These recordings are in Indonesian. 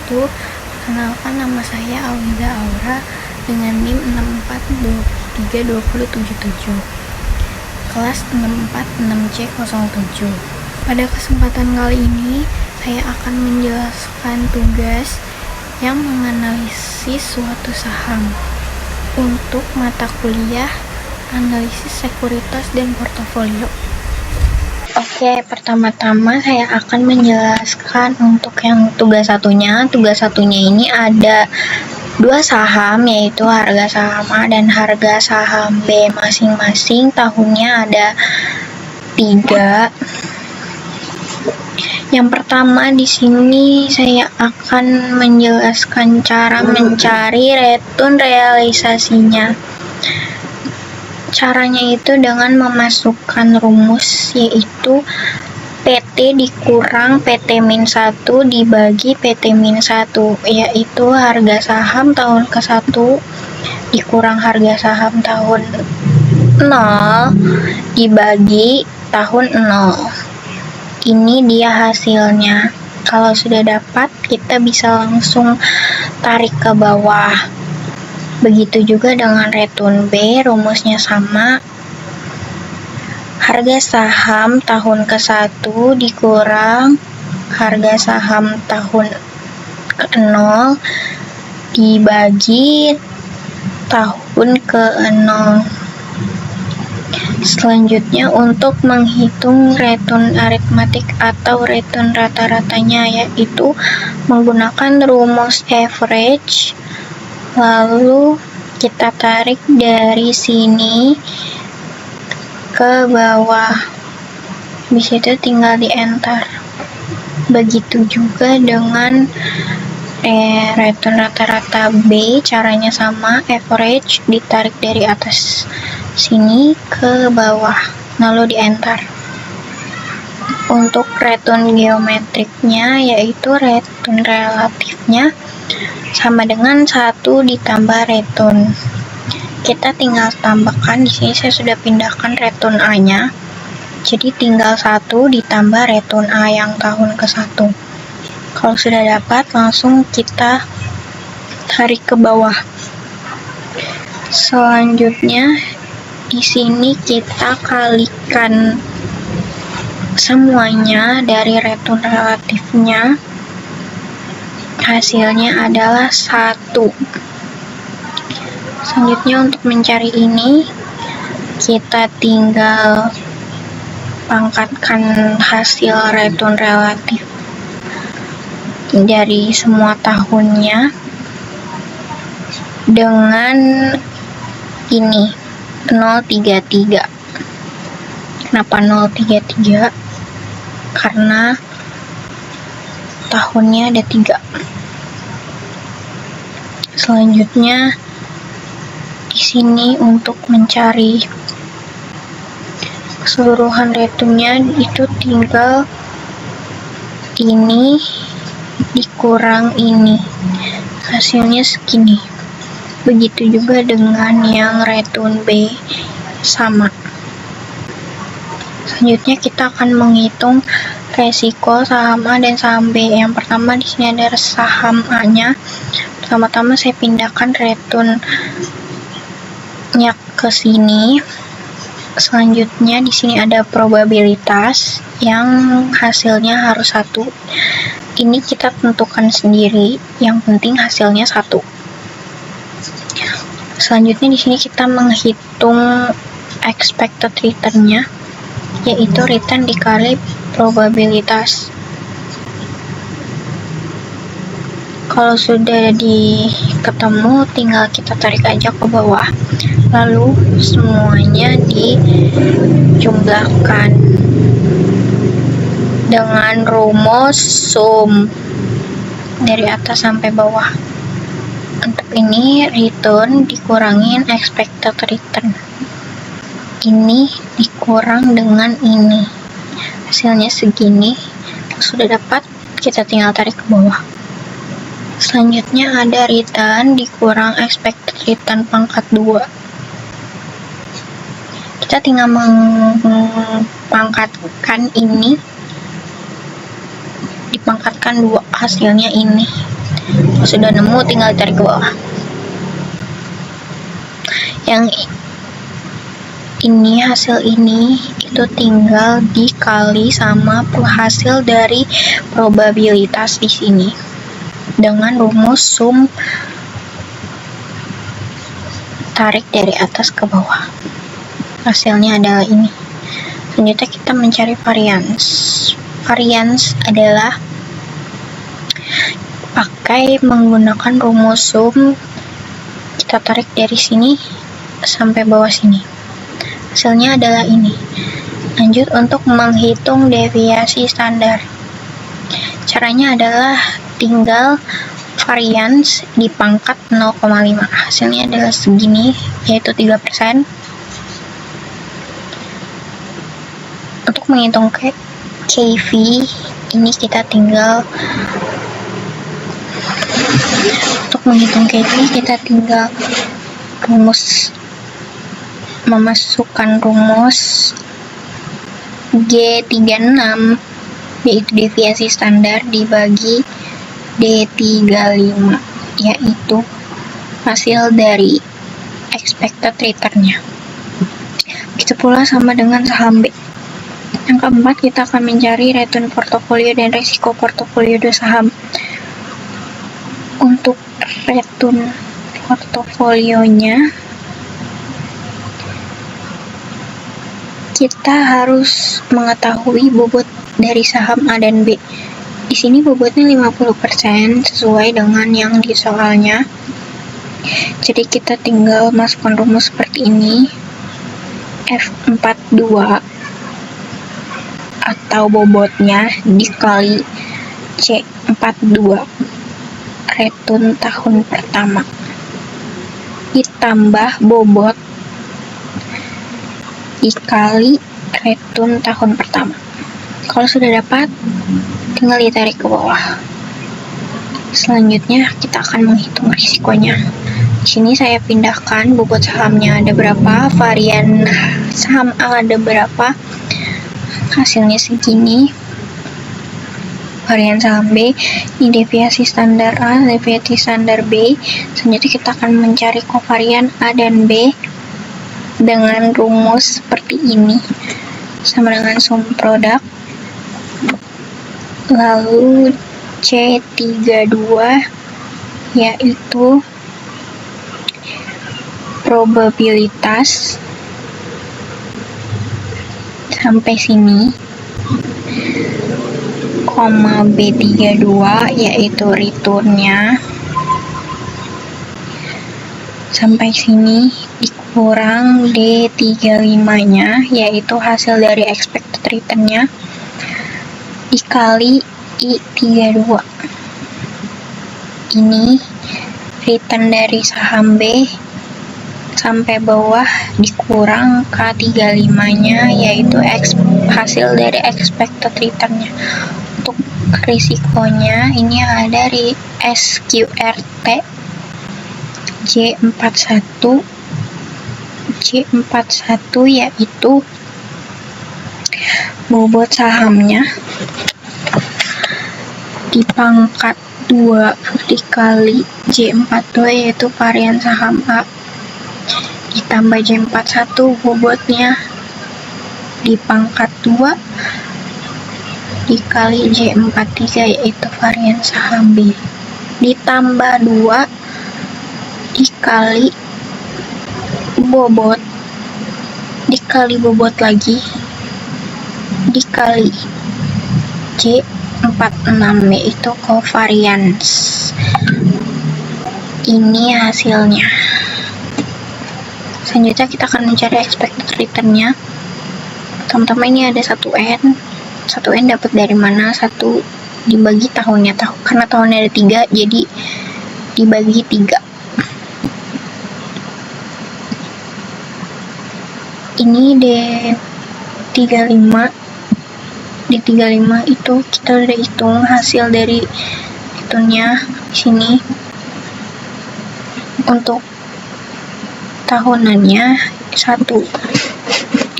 wabarakatuh. Perkenalkan, nama saya Alwiza Aura dengan NIM 64232077, kelas 64 6C07. Pada kesempatan kali ini saya akan menjelaskan tugas yang menganalisis suatu saham untuk mata kuliah analisis sekuritas dan portofolio. Oke, pertama-tama saya akan menjelaskan untuk yang tugas satunya. Tugas satunya ini ada dua saham, yaitu harga saham A dan harga saham B. Masing-masing tahunnya ada 3. Yang pertama di sini saya akan menjelaskan cara mencari return realisasinya. Caranya itu dengan memasukkan rumus, yaitu PT dikurang PT-1 dibagi PT-1, yaitu harga saham tahun ke-1 dikurang harga saham tahun 0 dibagi tahun 0. Ini dia hasilnya. Kalau sudah dapat, kita bisa langsung tarik ke bawah. Begitu juga dengan return B, rumusnya sama. Harga saham tahun ke-1 dikurang harga saham tahun ke-0 dibagi tahun ke-0. Selanjutnya, untuk menghitung return aritmatik atau return rata-ratanya, yaitu menggunakan rumus average. Lalu kita tarik dari sini ke bawah. Habis itu tinggal di enter. Begitu juga dengan return rata-rata B, caranya sama, average ditarik dari atas sini ke bawah, lalu di enter. Untuk return geometriknya, yaitu return relatifnya sama dengan 1 ditambah return. Kita tinggal tambahkan, di sini saya sudah pindahkan return A-nya. Jadi tinggal 1 ditambah return A yang tahun ke-1. Kalau sudah dapat, langsung kita tarik ke bawah. Selanjutnya, di sini kita kalikan semuanya dari return relatifnya. Hasilnya adalah 1. Selanjutnya, untuk mencari ini, kita tinggal pangkatkan hasil return relatif dari semua tahunnya dengan ini 033. Kenapa 033? Karena tahunnya ada 3. Selanjutnya, di sini untuk mencari keseluruhan returnnya, itu tinggal ini dikurang ini, hasilnya segini. Begitu juga dengan yang return B, sama. Selanjutnya kita akan menghitung resiko saham A dan saham B. Yang pertama di sini ada saham A-nya. Pertama-tama saya pindahkan returnnya ke sini. Selanjutnya di sini ada probabilitas yang hasilnya harus 1. Ini kita tentukan sendiri, yang penting hasilnya 1. Selanjutnya di sini kita menghitung expected return-nya, yaitu return dikali probabilitas. Kalau sudah ketemu, tinggal kita tarik aja ke bawah, lalu semuanya dijumlahkan dengan rumus sum dari atas sampai bawah. Untuk ini, return dikurangin expected return. Ini dikurang dengan ini. Hasilnya segini. Sudah dapat, kita tinggal tarik ke bawah. Selanjutnya ada return dikurang expected return pangkat 2. Kita tinggal mempangkatkan ini, dipangkatkan 2, hasilnya ini. Kalau sudah nemu tinggal tarik ke bawah. Yang ini, hasil ini itu tinggal dikali sama hasil dari probabilitas di sini dengan rumus sum tarik dari atas ke bawah. Hasilnya adalah ini. Selanjutnya kita mencari varians. Varians adalah pakai menggunakan rumus sum, kita tarik dari sini sampai bawah sini. Hasilnya adalah ini. Lanjut untuk menghitung deviasi standar. Caranya adalah tinggal varians dipangkat 0,5. Hasilnya adalah segini, yaitu 3%. Untuk menghitung KV, ini kita tinggal memasukkan rumus G36, yaitu deviasi standar, dibagi D35, yaitu hasil dari expected return-nya. Begitu pula sama dengan saham B. Yang keempat, kita akan mencari return portofolio dan risiko portofolio saham. Untuk return portofolionya, kita harus mengetahui bobot dari saham A dan B. Di sini bobotnya 50% sesuai dengan yang di soalnya. Jadi kita tinggal masukkan rumus seperti ini. F42 atau bobotnya dikali C42 return tahun pertama ditambah bobot dikali return tahun pertama. Kalau sudah dapat, tinggal ditarik ke bawah. Selanjutnya kita akan menghitung risikonya. Di sini saya pindahkan bobot sahamnya ada berapa, varian saham A ada berapa, hasilnya segini. Varian saham B, ini deviasi standar A, deviasi standar B. Selanjutnya kita akan mencari kovarian A dan B dengan rumus seperti ini, sama dengan sum produk, lalu C32 yaitu probabilitas sampai sini, koma B32 yaitu returnnya sampai sini, dikurang D35-nya yaitu hasil dari expected return-nya, dikali I32. Ini return dari saham B sampai bawah, dikurang K35-nya yaitu hasil dari expected return-nya. Untuk risikonya ini ada di SQRT J41 yaitu bobot sahamnya dipangkat 2 dikali J42 yaitu varian saham A ditambah J41 bobotnya dipangkat 2 dikali J43 yaitu varian saham B ditambah 2 dikali bobot dikali bobot lagi dikali J46 yaitu covariance. Ini hasilnya. Selanjutnya kita akan mencari expected return-nya. Teman-teman, ini ada 1N dapat dari mana? 1 dibagi tahunnya, karena tahunnya ada 3 jadi dibagi 3. Ini D35 itu kita udah hitung hasil dari itunya di sini. Untuk tahunannya 1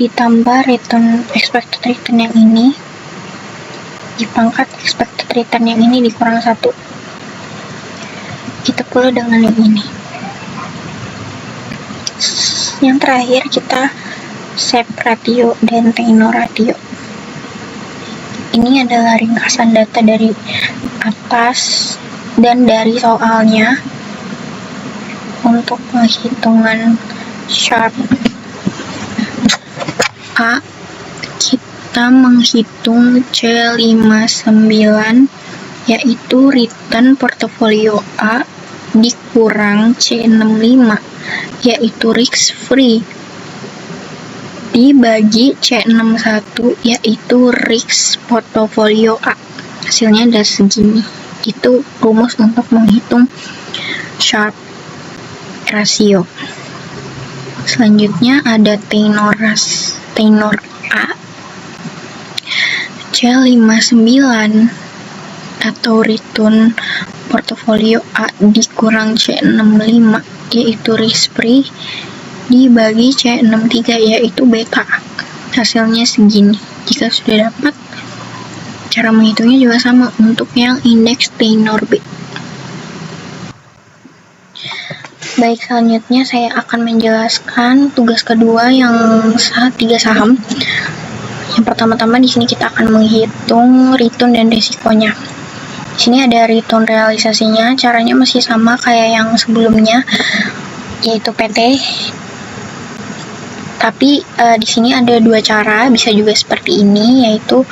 ditambah return expected return yang ini dipangkat expected return yang ini dikurang 1 Kita pula dengan yang ini. Yang terakhir kita shape ratio dan tenor ratio. Ini adalah ringkasan data dari atas dan dari soalnya untuk penghitungan sharp A. Kita menghitung C59, yaitu return portofolio A dikurang C65, yaitu risk free, dibagi C61, yaitu risk portofolio A. Hasilnya ada segini. Itu rumus untuk menghitung Sharpe ratio. Selanjutnya ada tenor A. C59 atau return portofolio A dikurang C65, yaitu risk free, dibagi C63, yaitu beta. Hasilnya segini. Jika sudah dapat, cara menghitungnya juga sama untuk yang indeks tenor B. Baik, selanjutnya saya akan menjelaskan tugas kedua yang 3 saham. Yang pertama-tama di sini kita akan menghitung return dan resikonya. Di sini ada return realisasinya, caranya masih sama kayak yang sebelumnya, yaitu PT. Tapi di sini ada dua cara, bisa juga seperti ini, yaitu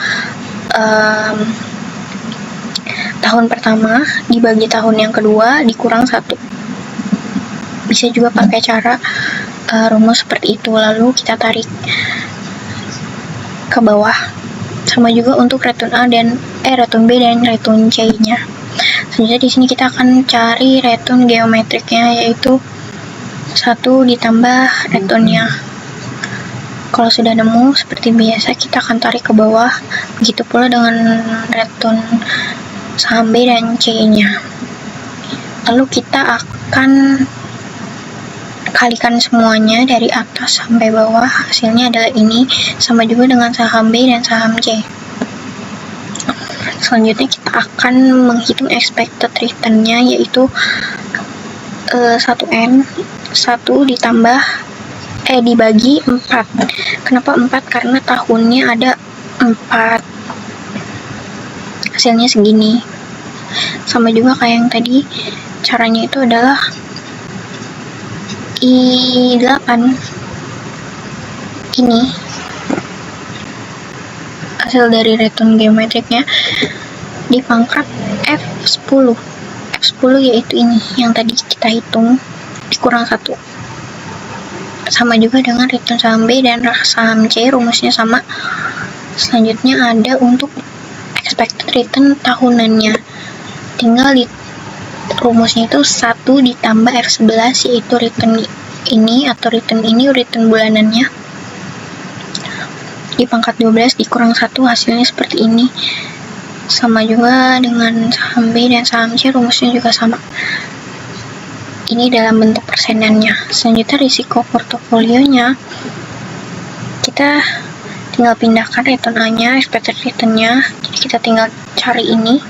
tahun pertama dibagi tahun yang kedua dikurang 1. Bisa juga pakai cara rumus seperti itu, lalu kita tarik ke bawah. Sama juga untuk return A dan return B dan return C-nya. Selanjutnya di sini kita akan cari return geometriknya, yaitu 1 ditambah returnnya. Kalau sudah nemu, seperti biasa kita akan tarik ke bawah. Begitu pula dengan return saham B dan C-nya. Lalu kita akan kalikan semuanya dari atas sampai bawah. Hasilnya adalah ini, sama juga dengan saham B dan saham C. Selanjutnya kita akan menghitung expected return-nya, yaitu 1N 1 ditambah dibagi 4. Kenapa 4? Karena tahunnya ada 4. Hasilnya segini. Sama juga kayak yang tadi, caranya itu adalah I8 ini hasil dari return geometriknya dipangkat F10. F10 yaitu ini yang tadi kita hitung dikurang 1. Sama juga dengan return saham B dan saham C, rumusnya sama. Selanjutnya ada untuk expected return tahunannya, tinggal di rumusnya itu 1 ditambah F11, yaitu return ini atau return ini, return bulanannya, dipangkat 12 dikurang 1, hasilnya seperti ini. Sama juga dengan saham B dan saham C, rumusnya juga sama. Ini dalam bentuk persenannya. Selanjutnya risiko portofolionya, kita tinggal pindahkan return A-nya, expected return-nya. Jadi kita tinggal cari ini,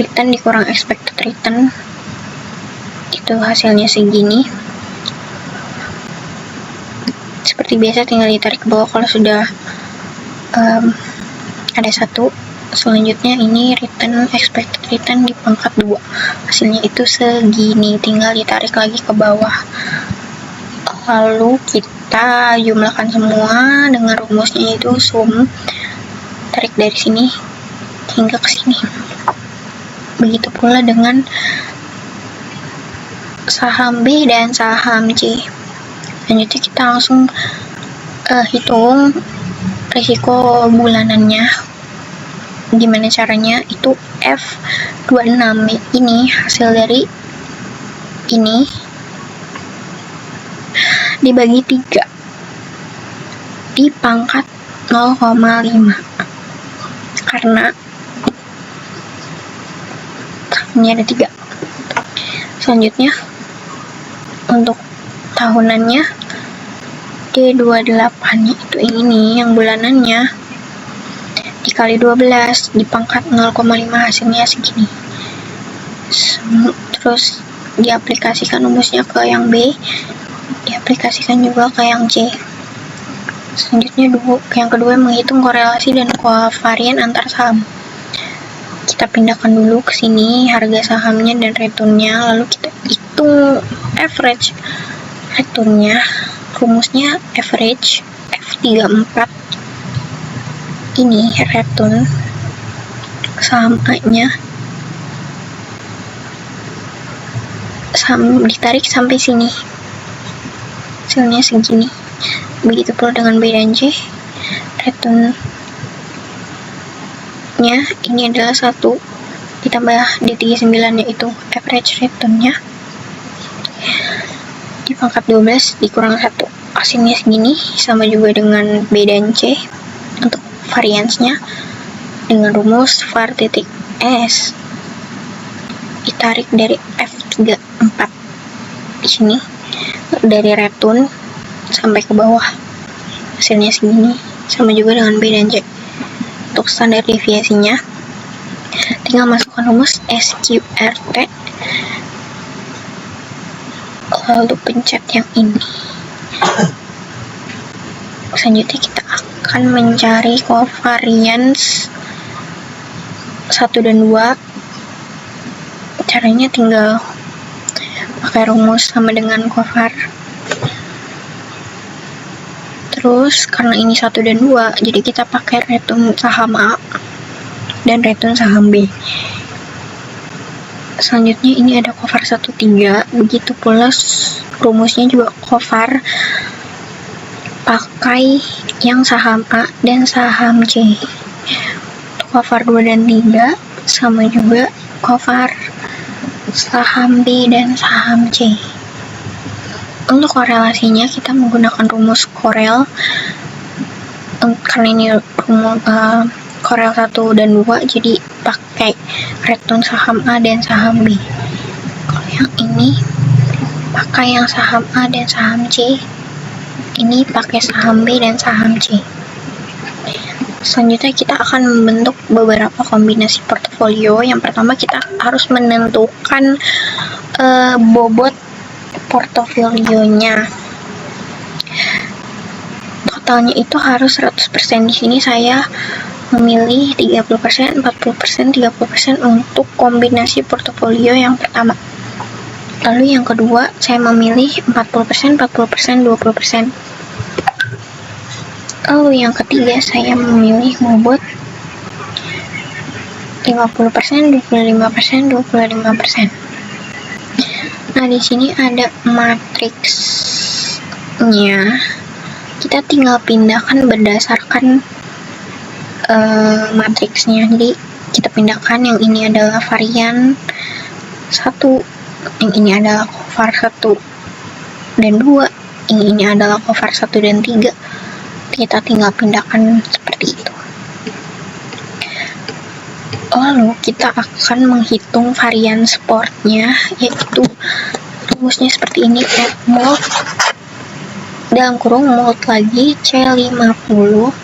return dikurang expected return, itu hasilnya segini. Seperti biasa tinggal ditarik ke bawah kalau sudah ada 1. Selanjutnya ini return expected return dipangkat 2, hasilnya itu segini, tinggal ditarik lagi ke bawah. Lalu kita jumlahkan semua dengan rumusnya itu sum, tarik dari sini hingga ke sini. Begitu pula dengan saham B dan saham C. Selanjutnya kita langsung hitung risiko bulanannya. Gimana caranya? Itu F26 ini hasil dari ini dibagi 3 dipangkat 0,5, karena ini ada 3. Selanjutnya untuk tahunannya D28, itu ini yang bulanannya, dikali 12 dipangkat 0,5, hasilnya segini. terus diaplikasikan rumusnya ke yang B, diaplikasikan juga ke yang C. Selanjutnya yang kedua menghitung korelasi dan kovarian antar saham. Kita pindahkan dulu ke sini harga sahamnya dan returnnya, lalu kita hitung average returnnya. Rumusnya average F34. Ini return saham A-nya, saham ditarik sampai sini, hasilnya segini. Begitu pula dengan B dan C. Returnnya ini adalah 1 ditambah D39, yaitu average returnnya, dipangkat 12 dikurang 1, hasilnya segini. Sama juga dengan B dan C untuk variansnya dengan rumus var titik S ditarik dari F34 di sini, dari return sampai ke bawah, hasilnya segini. Sama juga dengan B dan C. Untuk standar deviasinya tinggal masukkan rumus SQRT, lalu pencet yang ini. Selanjutnya kita akan mencari covariance 1 dan 2. Caranya tinggal pakai rumus sama dengan covar. Terus karena ini 1 dan 2, jadi kita pakai return saham A dan return saham B. Selanjutnya ini ada covar 1,3, begitu pula rumusnya juga covar pakai yang saham A dan saham C. Untuk covar 2 dan 3 sama juga covar saham B dan saham C. Untuk korelasinya kita menggunakan rumus Corel, karena ini rumus Corel 1 dan 2, jadi pakai return saham A dan saham B. Kalau yang ini pakai yang saham A dan saham C, ini pakai saham B dan saham C. Selanjutnya kita akan membentuk beberapa kombinasi portofolio. Yang pertama kita harus menentukan bobot portofolionya. Totalnya itu harus 100%. Di sini saya memilih 30%, 40%, 30% untuk kombinasi portofolio yang pertama. Lalu yang kedua saya memilih 40%, 40%, 20%. Lalu yang ketiga saya memilih bobot 50%, 25%, 25%. Nah, di sini ada matriksnya. Kita tinggal pindahkan berdasarkan matriksnya. Jadi kita pindahkan, yang ini adalah varian 1, yang ini adalah covar 1 dan 2, yang ini adalah covar 1 dan 3. Kita tinggal pindahkan seperti itu. Lalu kita akan menghitung varian sportnya, yaitu rumusnya seperti ini. Mold dalam kurung mold lagi C50,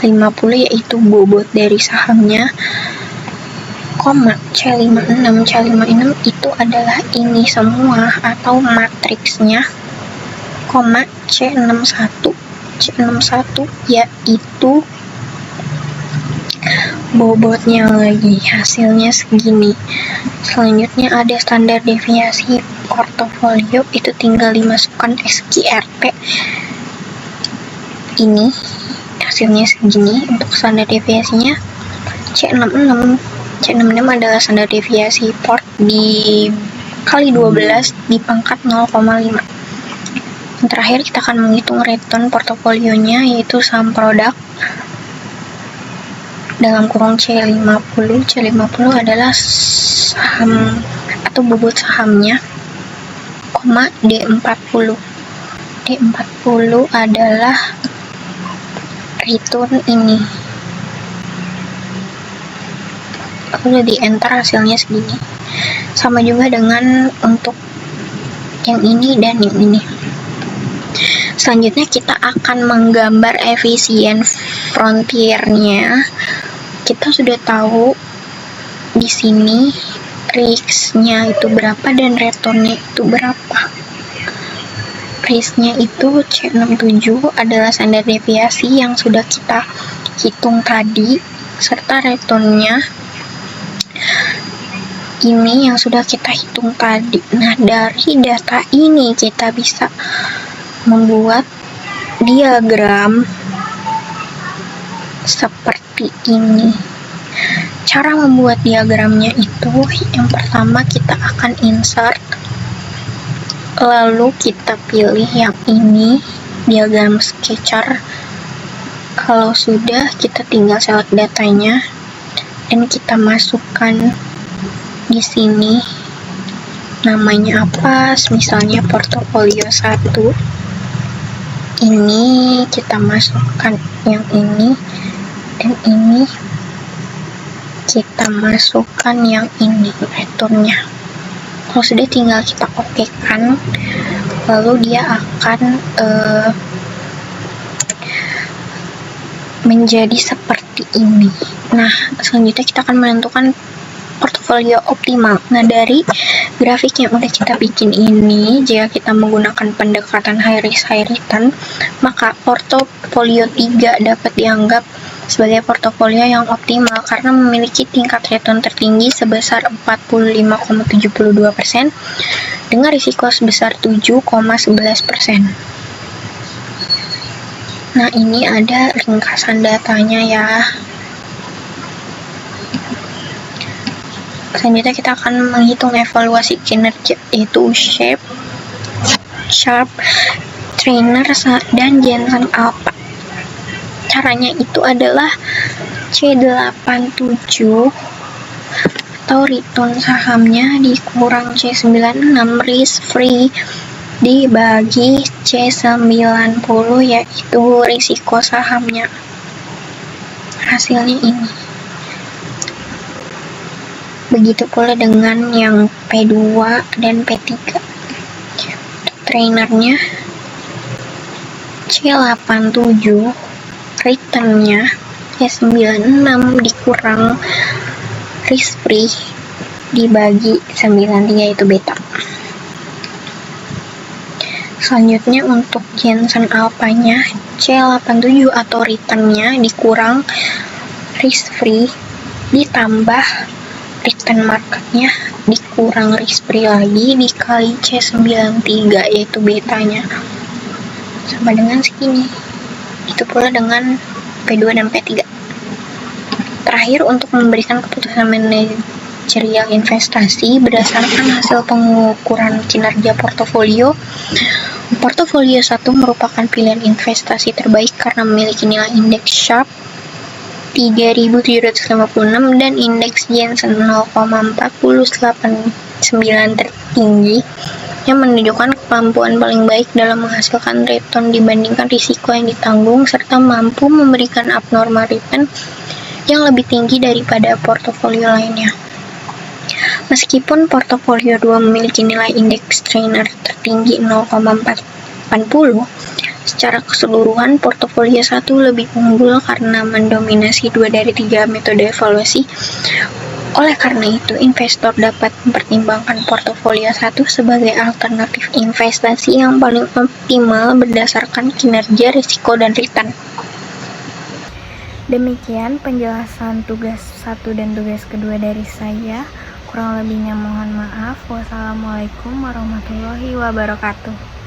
50 yaitu bobot dari sahamnya, koma C56. C56 itu adalah ini semua atau matriksnya, koma C61. C61 yaitu bobotnya lagi, hasilnya segini. Selanjutnya ada standar deviasi portofolio, itu tinggal dimasukkan SQRT. Ini hasilnya segini. Untuk standar deviasinya C66. C66 adalah standar deviasi port di kali 12 dipangkat 0,5. Yang terakhir kita akan menghitung return portofolionya, yaitu saham produk dalam kurung C50. C50 adalah saham atau bobot sahamnya, koma D40. D40 adalah return ini. Lalu di enter, hasilnya segini. Sama juga dengan untuk yang ini dan yang ini. Selanjutnya kita akan menggambar efisien frontiernya. Kita sudah tahu di sini risknya itu berapa dan returnnya itu berapa. Risknya itu C67 adalah standar deviasi yang sudah kita hitung tadi, serta returnnya ini yang sudah kita hitung tadi. Nah, dari data ini kita bisa membuat diagram seperti ini. Cara membuat diagramnya itu, yang pertama kita akan insert, lalu kita pilih yang ini, diagram sketcher. Kalau sudah, kita tinggal select datanya dan kita masukkan di sini. Namanya apa? Misalnya portofolio 1. Ini kita masukkan yang ini, dan ini kita masukkan yang ini, returnnya. Kalau sudah, tinggal kita okekan, lalu dia akan menjadi seperti ini. Nah, selanjutnya kita akan menentukan portofolio optimal. Nah, dari grafik yang udah kita bikin ini, jika kita menggunakan pendekatan high risk high return, maka portofolio 3 dapat dianggap sebagai portofolio yang optimal karena memiliki tingkat return tertinggi sebesar 45,72% dengan risiko sebesar 7,11%. Nah, ini ada ringkasan datanya ya. Selanjutnya kita akan menghitung evaluasi kinerja, yaitu Sharpe, Trainer, dan Jensen Alpha. Caranya itu adalah C87 atau return sahamnya dikurang C96 risk free dibagi C90, yaitu risiko sahamnya. Hasilnya ini. Begitu pula dengan yang P2 dan P3. Trainernya C87, returnnya C96 dikurang risk free dibagi 93, itu beta. Selanjutnya untuk Jensen Alpha-nya C87 atau returnnya dikurang risk free ditambah return marketnya dikurang risk free lagi dikali C93, yaitu betanya, sama dengan segini. Itu pula dengan P2 dan P3. Terakhir, untuk memberikan keputusan manajerial investasi berdasarkan hasil pengukuran kinerja portofolio 1 merupakan pilihan investasi terbaik karena memiliki nilai indeks Sharpe 3.756 dan indeks Jensen 0,4089 tertinggi, yang menunjukkan kemampuan paling baik dalam menghasilkan return dibandingkan risiko yang ditanggung, serta mampu memberikan abnormal return yang lebih tinggi daripada portofolio lainnya. Meskipun portofolio 2 memiliki nilai indeks trainer tertinggi 0,480, secara keseluruhan portofolio 1 lebih unggul karena mendominasi 2 dari 3 metode evaluasi. Oleh karena itu, investor dapat mempertimbangkan portofolio 1 sebagai alternatif investasi yang paling optimal berdasarkan kinerja, risiko, dan return. Demikian penjelasan tugas 1 dan tugas kedua dari saya. Kurang lebihnya mohon maaf. Wassalamualaikum warahmatullahi wabarakatuh.